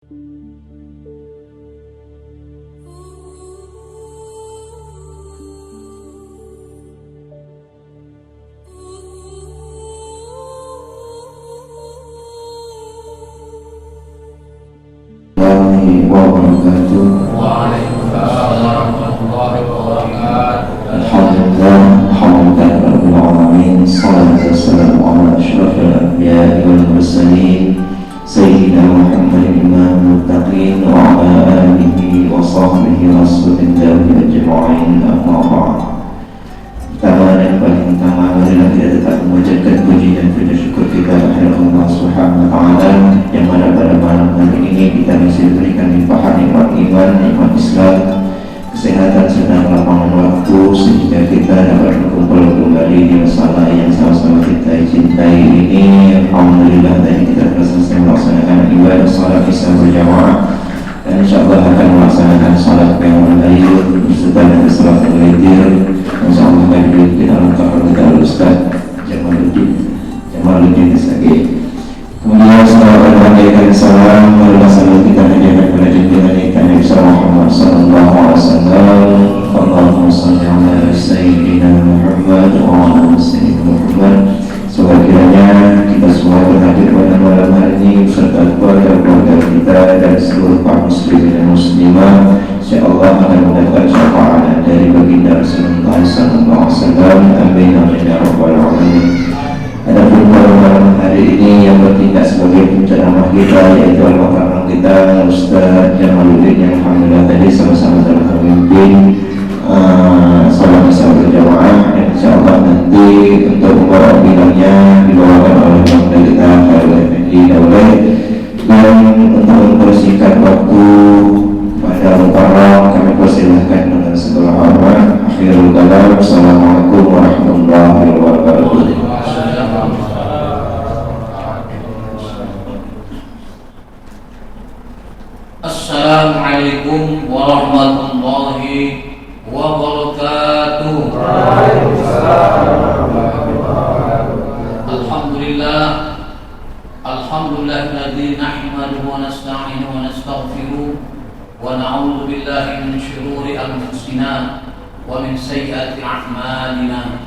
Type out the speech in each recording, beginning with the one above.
wabarakatuh. Waalaikumsalam warahmatullahi wabarakatuh. Alhamdulillah, alhamdulillah rabbil alamin. Shallallahu wassalamu ala asyrafil anbiya'i wal mursalin sayyidina Muhammadin imamul muttaqin wa ala alihi wa sahbihi rasulillah ajma'in. Amma ba'd. Pertama dan paling utama adalah kita tetap mengucapkan puji dan puji syukur kita kepada Allah Subhanahu wa taala yang mana pada malam hari ini kita masih diberikan limpahan nikmat iman, nikmat Islam, kesehatan serta kelapangan waktu sehingga kita dapat berkumpul kembali di masalah yang sama-sama kita cintai ini. Alhamdulillah tadi kita telah selesai melaksanakan ibadah salat isya berjamaah dan insyaallah akan melaksanakan salat qiyamul lail beserta dengan salat witir. Insyaallah bagi kita lengkap kita Ustaz Jamaluddin Sagi. Kemudian setelah berbahagiakan salam, marilah salam kita hadiahkan kepada junjungan kita Nabi Muhammad sallallahu alaihi wasallam. Allahumma shalli ala sayyidina Muhammad wa ala sayyidina Muhammad. Semoga kiranya kita semua berhadir pada malam hari ini beserta keluarga-keluarga kita dan seluruh kaum muslimin dan muslimah, insyaallah akan mendapat syafaat dari baginda Rasulullah sallallahu alaihi wasallam. Amin amin ya rabbal alamin. Adapun pada malam hari ini yang bertindak sebagai penceramah kita yaitu al-mukarram kita Ustaz Jamaluddin yang alhamdulillah tadi sama-sama telah memimpin salat isya berjamaah, dan insyaallah nanti untuk membawa bilangnya dibawakan oleh Bunda kita Khairul Effendi Daulay. Dan untuk mempersingkat waktu pada mukarram kami persilahkan dengan segala hormat. Akhirul kalam, assalamualaikum warahmatullahi wabarakatuh. Assalamualaikum warahmatullahi wabarakatuh. Alhamdulillah, alhamdulillahilladzi nahmaduhu wa nasta'inuhu wa nastaghfiruh wa na'udzu billahi min shururi anfusina wa min sayyiati a'malina.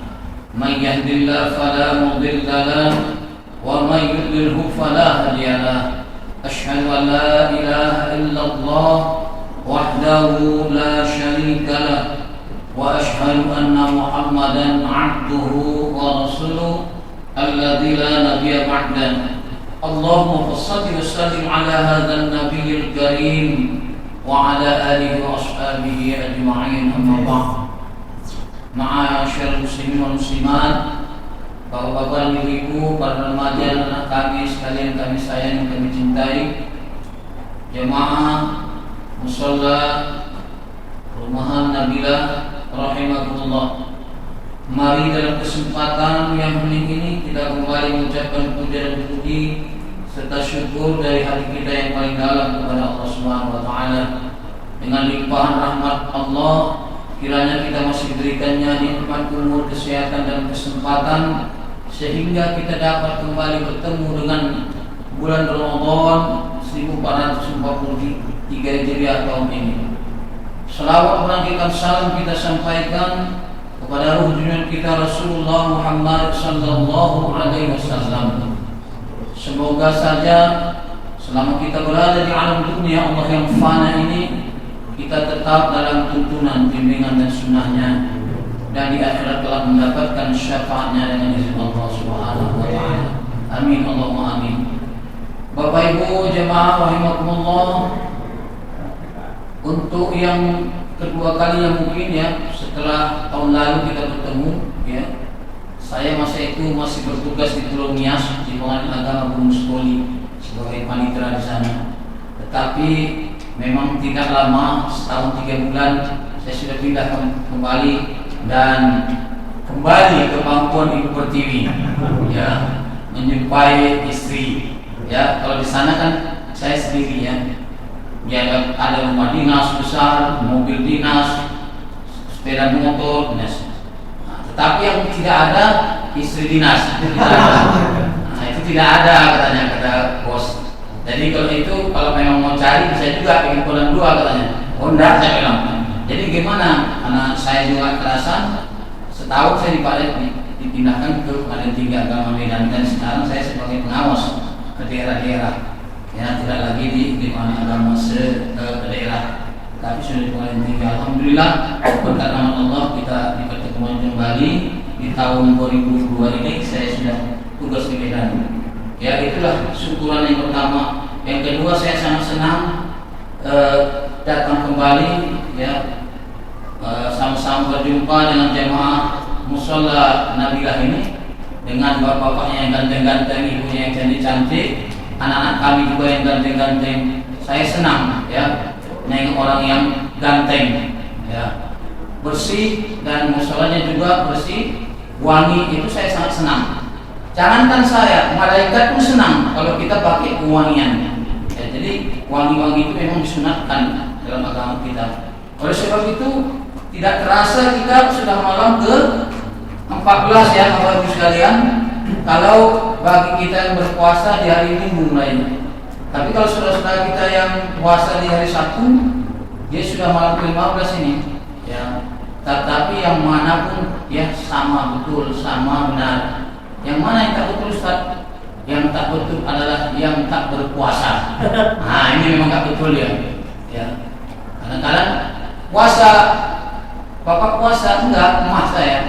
Man yahdihillahu fala mudilla lahu wa man yudlilhu fala hadiya lahu. Asyhadu an la ilaha illallah wahdahu la syarika lah wa asyhadu anna Muhammadan 'abduhu wa rasuluh alladzi la nabiyya ba'dah. Allahumma shalli wa sallim ala hadzal nabiyil karim wa ala alihi wa ashabihi ajma'in. Amma ba'd. Ma'asyiral muslimin wal muslimat, bapak-bapak, ibu-ibu, para remaja, anak kami sekalian kami sayang, kami cintai, jemaah musalla Rumahan Nabilah rahimakumullah. Mari dalam kesempatan yang hening ini kita kembali mengucapkan puja dan puji serta syukur dari hati kita yang paling dalam kepada Allah Subhanahu wa taala. Dengan limpahan rahmat Allah, kiranya kita masih diberikannya nikmat umur, kesehatan dan kesempatan sehingga kita dapat kembali bertemu dengan bulan Ramadan 1443 Hijriah tahun ini. Selawat merangkikan salam kita sampaikan kepada ruh junjungan kita Rasulullah Muhammad sallallahu alaihi wasallam. Semoga saja selama kita berada di alam dunia Allah yang fana ini, kita tetap dalam tuntunan, bimbingan dan sunnahnya, dan di akhirat telah mendapatkan syafaatnya dengan izin Allah Subhanahu wa taala. Amin Allahumma amin. Bapak Ibu jemaah rahimakumullah, untuk yang kedua kalinya mungkin ya setelah tahun lalu kita bertemu ya, saya masih bertugas di Pulau Nias di Pengadilan Agama Gunung Sekoli sebagai panitera di sana. Tetapi memang tidak lama, setahun 3 bulan saya sudah pindah kembali dan kembali ke pangkuan Ibu Pertiwi ya, menjumpai istri ya. Kalau di sana kan saya sendiri ya, ada rumah dinas besar, mobil dinas, sepeda motor dinas. Tetapi yang tidak ada istri dinas. Nah, itu tidak ada katanya, kata bos Jadi kalau memang mau cari bisa juga bikin kolam 2 katanya. Oh enggak, saya bilang. Jadi gimana? Karena saya juga kerasan, setahun saya dipindahkan ke Pengadilan Tinggi Agama Medan, dan sekarang saya sebagai pengawas ke daerah-daerah. Ya, tidak lagi di mana agama ke daerah, tapi sudah di Pengadilan Tinggi. Alhamdulillah, berkat rahmat Allah kita dipertemukan kembali di tahun 2002 ini. Saya sudah tugas di Medan. Ya, itulah syukuran yang pertama. Yang kedua, saya sangat senang datang kembali, ya, sama-sama berjumpa dengan jemaah Mushola Nabilah ini, dengan bapak-bapaknya yang ganteng-ganteng, ibunya yang cantik-cantik, anak-anak kami juga yang ganteng-ganteng. Saya senang, ya, nengok orang yang ganteng, ya, bersih, dan musholanya juga bersih, wangi. Itu saya sangat senang. Jangankan saya, malaikat pun senang kalau kita pakai wangian. Ya, jadi wangi-wangi itu memang disunatkan dalam agama kita. Oleh sebab itu tidak terasa kita sudah malam ke 14 ya Bapak Ibu sekalian. Kalau bagi kita yang berpuasa di hari Minggu mulainya. Tapi kalau saudara-saudara kita yang puasa di hari Sabtu, dia sudah malam ke-15 ini. Ya. Tetapi yang manapun ya sama betul, sama benar. Yang mana yang tak betul, Ustaz? Yang tak betul adalah yang tak berpuasa. Nah, ini memang tak betul ya. Ya. Kadang-kadang puasa, Bapak puasa enggak, emas saya.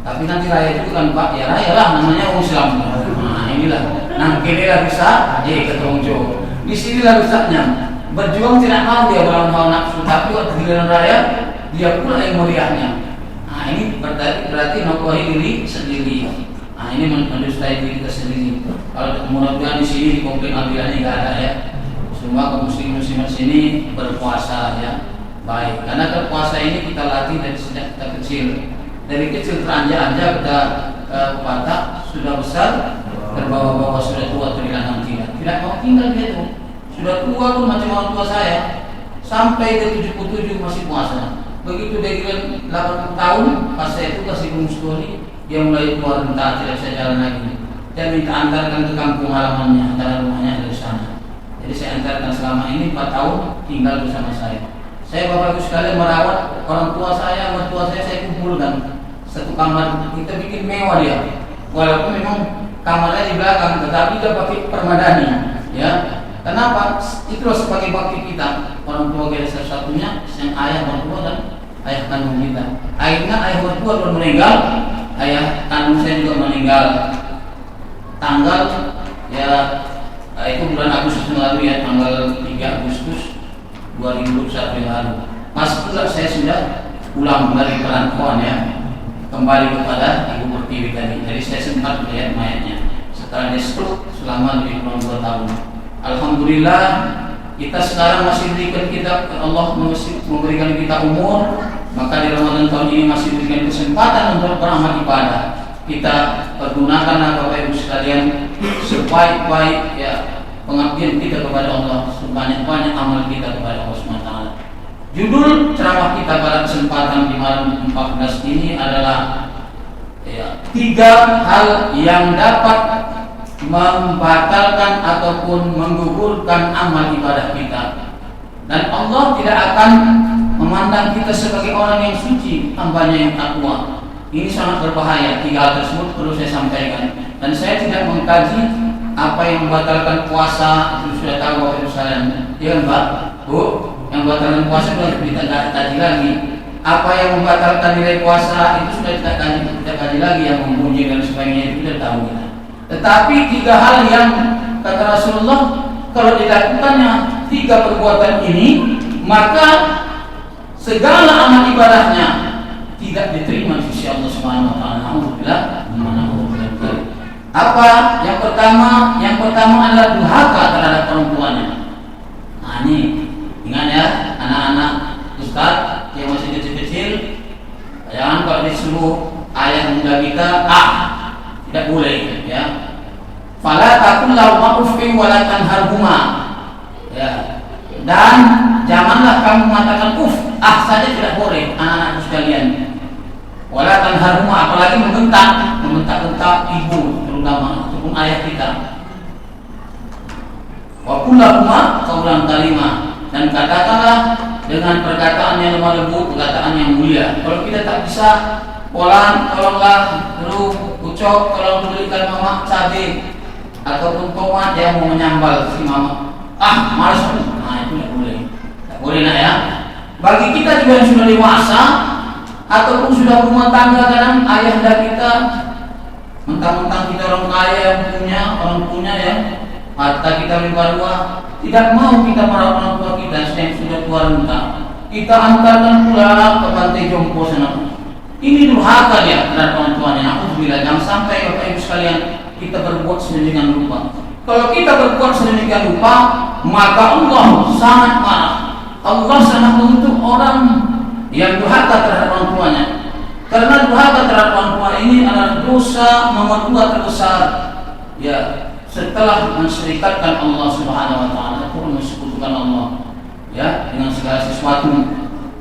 Tapi nanti raya itu kan Pak, ya raya lah, namanya orang Islam. Nah, inilah. Nah, kira bisa, ketongjo. Di sinilah rusaknya. Berjuang tidak mau dia dalam hal nafsu, tapi waktu giliran raya dia pula yang mulianya. Nah, ini berarti mengakui diri sendiri. Nah, ini mendustai diri kita sendiri. Kalau mudah-mudahan di sini di komplek ambilannya nggak ada ya. Semua kaum muslimin sini berpuasa ya. Baik, karena puasa ini kita latih dari sejak kita kecil. Dari kecil teranjak-anjak kita watak, sudah besar terbawa-bawa, sudah tua terilang tidak mau tinggal gitu. Sudah tua pun macam orang tua saya, sampai ke 77 masih puasa. Begitu dia kira 80 tahun, pas saya itu kasih bungsu, dia mulai keluar entah, tidak bisa jalan lagi. Dia minta antarkan ke kampung halamannya, antara rumahnya dari sana. Jadi saya antarkan selama ini 4 tahun tinggal bersama saya. Saya Bapak Ibu sekalian merawat orang tua saya, mertua saya kumpulkan satu kamar, kita bikin mewah dia. Walaupun memang kamarnya di belakang, tetapi dia pakai permadani, ya. Kenapa? Itulah sebagai bakti kita. Orang tua kita satu-satunya, yang ayah mertua dan ayah kandung kita. Akhirnya ayah mertua baru meninggal, ayah kandung saya juga meninggal. Tanggal ya itu bulan Agustus yang lalu ya, tanggal 3 Agustus 2021 yang lalu. Mas pula saya sudah pulang dari perantauan ya, kembali kepada Ibu Pertiwi tadi. Jadi saya sempat melihat mayatnya setelah dia stroke selama lebih kurang 2 tahun. Alhamdulillah kita sekarang masih diberikan Allah memberikan kita umur, maka di Ramadan tahun ini masih diberikan kesempatan untuk beramal ibadah. Kita pergunakan Bapak Ibu sekalian sebaik-baik ya pengabdian kita kepada Allah, sebanyak-banyak amal kita kepada Allah SWT. Judul ceramah kita pada kesempatan di malam 14 ini adalah 3 hal yang dapat membatalkan ataupun menggugurkan amal ibadah kita. Dan Allah tidak akan memandang kita sebagai orang yang suci, hambanya yang takwa. Ini sangat berbahaya. 3 hal tersebut perlu saya sampaikan. Dan saya tidak mengkaji apa yang membatalkan puasa, itu sudah tahu Bapak Ibu sekalian. Ya Mbak, Bu, yang membatalkan puasa sudah kita kaji lagi. Apa yang membatalkan nilai puasa itu sudah kita kaji lagi, yang memuji dan sebagainya itu sudah tahu kita. Tetapi 3 hal yang kata Rasulullah, kalau dilakukannya 3 perbuatan ini, maka segala amal ibadahnya tidak diterima di sisi Allah Subhanahu wa taala. Alhamdulillah. Apa? Yang pertama adalah durhaka terhadap orang tuanya. Nah, ini ingat ya, anak-anak Ustaz yang masih kecil-kecil, jangan kalau disuruh ayah muda kita tidak boleh ya. Fala taqul lahuma uffin wa la tanharhuma. Ya. Dan janganlah kamu mengatakan saja tidak boleh anak-anak sekalian. Wala tanharhuma, apalagi membentak ibu terutama ataupun ayah kita. Wa kullahuma qaulan karimah, dan katakanlah dengan perkataan yang lemah lembut, perkataan yang mulia. Kalau kita tak bisa, tolonglah dulu ucap, tolong belikan mama cabai ataupun tomat yang mau menyambal si mama. Malas, nah itu tidak boleh. Tak boleh nak ya. Bagi kita juga yang sudah dewasa ataupun sudah berumah tangga, kadang ayahanda kita, mentang-mentang kita orang kaya yang punya ya, harta kita melimpah ruah, tidak mau kita merawat orang tua kita yang sudah tua renta. Kita antarkan pula ke pantai jompo sana. Ini durhaka dia terhadap orang tuanya. Alhamdulillah, jangan sampai Bapak Ibu sekalian kita berbuat sedemikian rupa. Kalau kita berbuat sedemikian rupa, maka Allah sangat marah. Allah sangat mengutuk orang yang durhaka terhadap orang tuanya. Karena durhaka terhadap orang tua ini adalah dosa nomor 2 terbesar. Ya, setelah menserikatkan Allah Subhanahu wa taala atau mensekutukan Allah ya dengan segala sesuatu.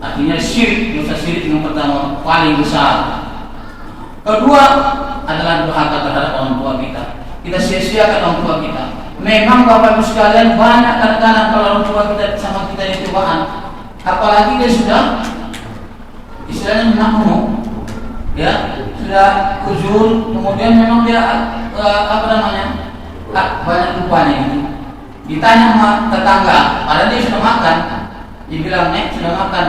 Artinya syirik, dosa syirik yang pertama paling besar. Kedua adalah durhaka terhadap orang tua kita. Kita sia-siakan orang tua kita. Memang Bapak Ibu sekalian, banyak kadang-kadang kalau orang tua kita sama kita di cobaan, apalagi dia sudah istilahnya menanggung, ya sudah uzur, kemudian memang dia banyak lupanya ini. Ditanya sama tetangga, padahal dia sudah makan, dia bilang, "Nek, sudah makan?"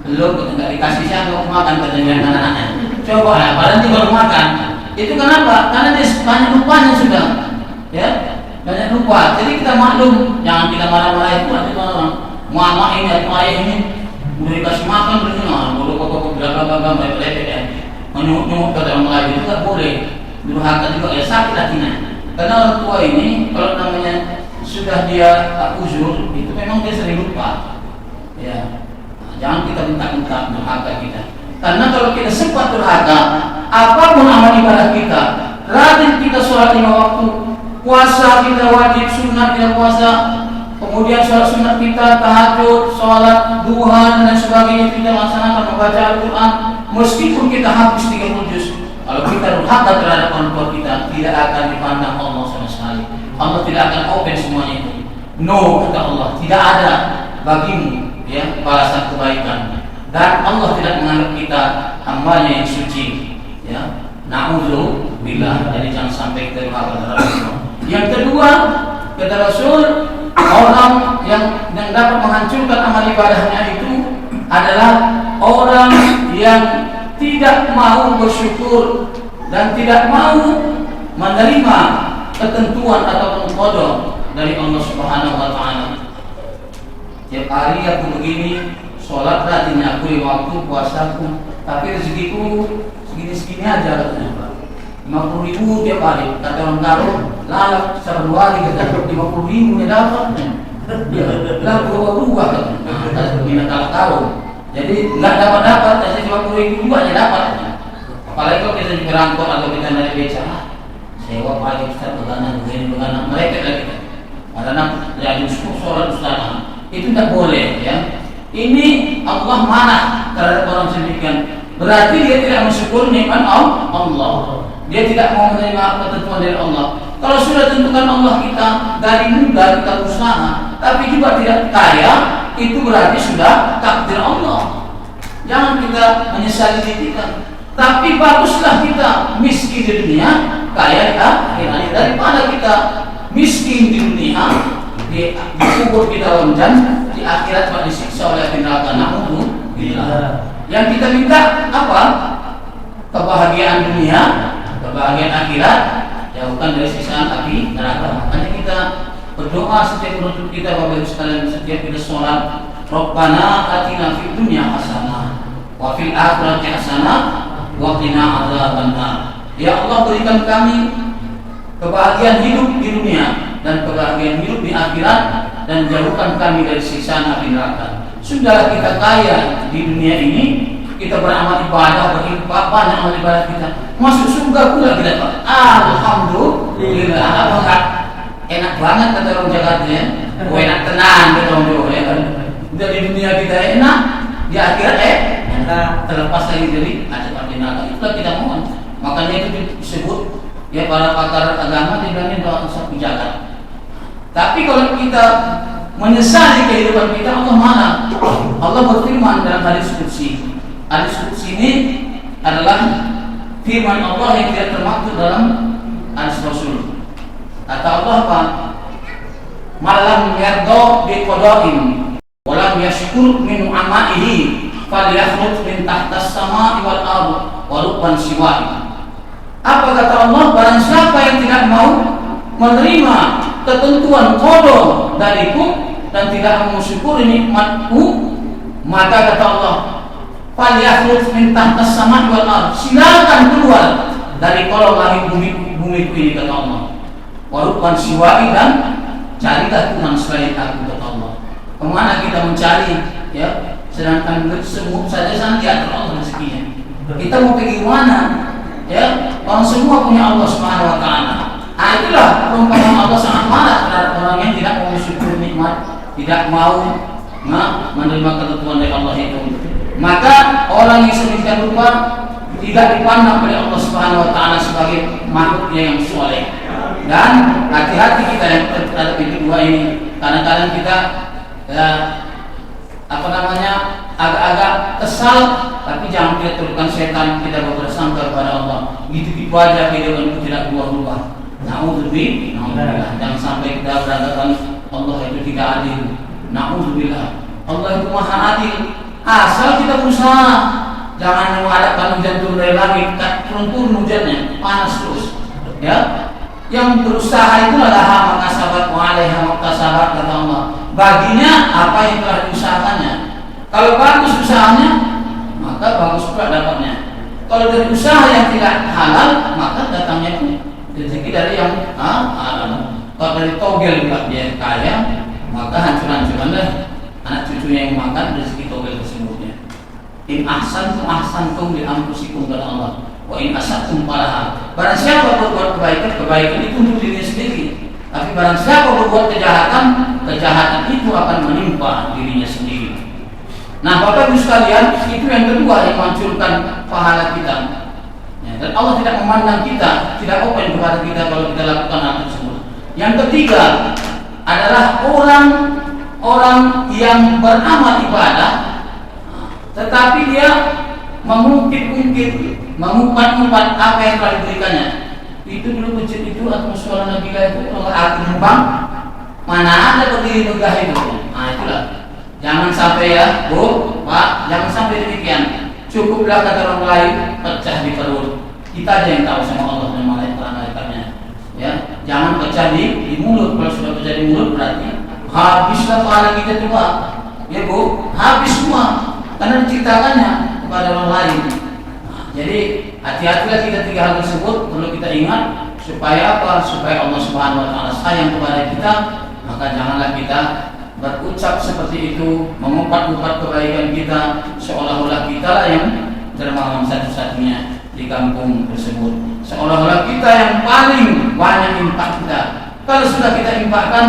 "Belum, tidak dikasih saya untuk makan," katanya anak-anaknya. Coba ya, padahal dia baru makan. Itu kenapa? Karena dia banyak lupanya sudah, ya banyak lupa. Jadi kita maklum, jangan kita marah-marah itu nanti orang mama ini atau ayah ini udah dikasih makan begini, bodoh belakang merepet ya, menyuruh ke dalam lain itu tak boleh. Durhaka juga ya, sakit hatinya. Karena orang tua ini kalau namanya sudah dia uzur, itu memang dia sering lupa. Ya, jangan kita minta-minta durhaka kita. Karena kalau kita sempat durhaka, apapun amal ibadah kita, rajin kita sholat 5 waktu, puasa kita wajib, sunat kita puasa, kemudian sholat sunat kita, tahajud, sholat duha dan sebagainya kita laksanakan, membaca Al-Quran, meskipun kita habis 30 juz. Kalau kita durhaka terhadap orang tua kita, tidak akan dipandang Allah sama sekali. Allah tidak akan open semuanya itu. No, kata Allah, tidak ada bagimu ya balasan kebaikan. Dan Allah tidak menganggap kita hambanya yang suci. Ya, na'udzubillah. Jadi jangan sampai kita durhaka terhadap Allah. Yang kedua, kata Rasul, orang yang dapat menghancurkan amal ibadahnya itu adalah orang yang tidak mau bersyukur dan tidak mau menerima ketentuan atau qada dari Allah Subhanahu wa taala. Tiap hari aku begini, sholat rajin aku di waktu, puasaku, tapi rezekiku segini-segini aja katanya. 50.000 tiap hari, kata orang karo, lalap secara 2 hari kita 50.000 nya dapat. Ya, lalu berubah katanya. Minat kalau jadi nggak dapat, saya 50.000 juga aja dapat. Apalagi kalau kita di perangkot atau kita naik beca, sewa pagi Ustaz beganan mereka lagi. Karena ya justru sholat Ustaz itu tidak boleh ya. Ini Allah marah terhadap orang sedemikian. Berarti dia tidak mensyukur nikmat Allah. Dia tidak mau menerima ketentuan dari Allah. Kalau sudah tentukan Allah kita dari muda kita usaha, tapi juga tidak kaya, itu berarti sudah takdir Allah. Jangan kita menyesali diri kita. Tapi baguslah kita miskin di dunia, kaya di akhirat, daripada kita miskin di dunia, dikubur kita lonjan, di akhirat pak disiksa oleh neraka. Na'udzubillah. Yang kita minta apa? Kebahagiaan dunia, kebahagiaan akhirat, jauhkan dari siksaan api neraka. Makanya kita berdoa setiap menutup kita, Bapak Ibu sekalian, setiap kita sholat, Rabbana atina fid dunya hasanah wa fil akhirati hasanah wa qina adzabannar. Ya Allah, berikan kami kebahagiaan hidup di dunia dan kebahagiaan hidup di akhirat, dan jauhkan kami dari siksaan api neraka. Sudah kita kaya di dunia ini, kita beramal ibadah, berinfak, banyak amal ibadah kita, masuk surga pula kita, Pak. Alhamdulillah. Apa enggak enak banget kata orang Jakarta ya? Enak tenang kita orang Jawa ya kan. Udah di dunia kita enak, di akhirat enak, terlepas lagi dari azab neraka. Itulah kita mohon. Makanya itu disebut ya para pakar agama dibilangin doa satu jagat. Tapi kalau kita menyesali kehidupan kita, Allah mana? Allah berfirman dalam hadis qudsi. Hadis qudsi ini adalah firman Allah yang tidak termaktub dalam hadis Rasul. Kata Allah apa? Malam yardo bi qada'in wa lam yashkur min amaihi falyakhruj min tahtas sama'i wal ardh wa rubban siwa'i. Apa kata Allah? Barang siapa yang tidak mau menerima ketentuan qada dariku dan tidak mensyukuri nikmatku, maka kata Allah, falyakhruj min tahtas sama'i wal ardh, silakan keluar dari kolong langit bumi ini, kata Allah. Wa rubban siwa'i, dan carilah Tuhan selain aku, kata Allah. Kemana kita mencari, ya? Sedangkan semua saja sangat diatur Allah rezekinya. Kita mau pergi mana? Ya, orang semua punya Allah Subhanahu wa taala. Nah, itulah perumpamaan Allah sangat marah terhadap orang yang tidak mau bersyukur nikmat, tidak mau menerima ketentuan dari Allah itu. Maka orang yang sedemikian rupa tidak dipandang oleh Allah Subhanahu wa taala sebagai makhluknya yang soleh. Dan hati-hati kita yang terhadap itu dua ini. Kadang-kadang kita agak-agak kesal, tapi jangan kita turunkan setan, kita bersangka kepada Allah. Gitu-gitu aja kehidupan itu tidak berubah-ubah. Na'udzubillah. Jangan sampai kita beranggapan Allah itu tidak adil. Na'udzubillah. Allah itu maha adil. Asal kita berusaha. Jangan mengharapkan hujan turun dari langit, turun hujannya, panas terus. Ya, yang berusaha itu adalah maka sahabat wa'alaiha maktasabat, kata Allah. Baginya apa yang telah diusahakannya. Kalau bagus usahanya, maka bagus pula dapatnya. Kalau dari usaha yang tidak halal, maka datangnya itu rezeki dari yang halal. Kalau dari togel pula dia kaya, maka hancur-hancuranlah anak cucunya yang makan rezeki togel tersebutnya. In ahsantum li anfusikum, kata Allah. Wa in asatum falaha. Barang siapa berbuat kebaikan itu untuk dirinya sendiri. Tapi barang siapa berbuat kejahatan itu akan menimpa dirinya sendiri. Nah, Bapak Ibu sekalian, itu yang kedua yang menghancurkan pahala kita. Ya, dan Allah tidak memandang kita, tidak open kepada kita kalau kita lakukan hal tersebut. Yang ketiga adalah orang yang beramal ibadah, tetapi dia mengumpat apa yang telah diberikannya. Itu dulu masjid itu atau musola Nabila itu kalau aku numpang, mana ada berdiri megah itu. Nah, itulah. Jangan sampai ya, Bu, Pak, jangan sampai demikian. Cukuplah kata orang lain pecah di perut. Kita aja yang tahu sama Allah dan malaikatnya. Ya, jangan pecah di mulut. Kalau sudah pecah di mulut berarti habislah pahala kita juga. Ya, Bu, habis semua. Karena diciptakannya kepada orang lain. Nah, jadi hati-hatilah kita tiga hal tersebut perlu kita ingat supaya apa? Supaya Allah Subhanahu wa taala sayang kepada kita. Maka janganlah kita berucap seperti itu, mengumpat-umpat kebaikan kita seolah-olah kita lah yang dermawan satu-satunya di kampung tersebut. Seolah-olah kita yang paling banyak impak kita. Kalau sudah kita impakkan,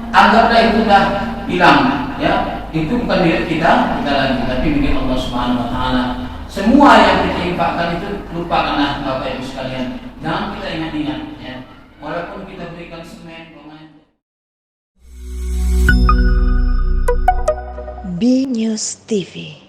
anggaplah itu sudah hilang, ya. Itu bukan milik kita lagi, tapi milik Allah Subhanahu wa taala. Semua yang kita impakkan itu lupakanlah, Bapak Ibu sekalian. Jangan kita ingat-ingat, ya. Walaupun kita berikan semen, B News TV.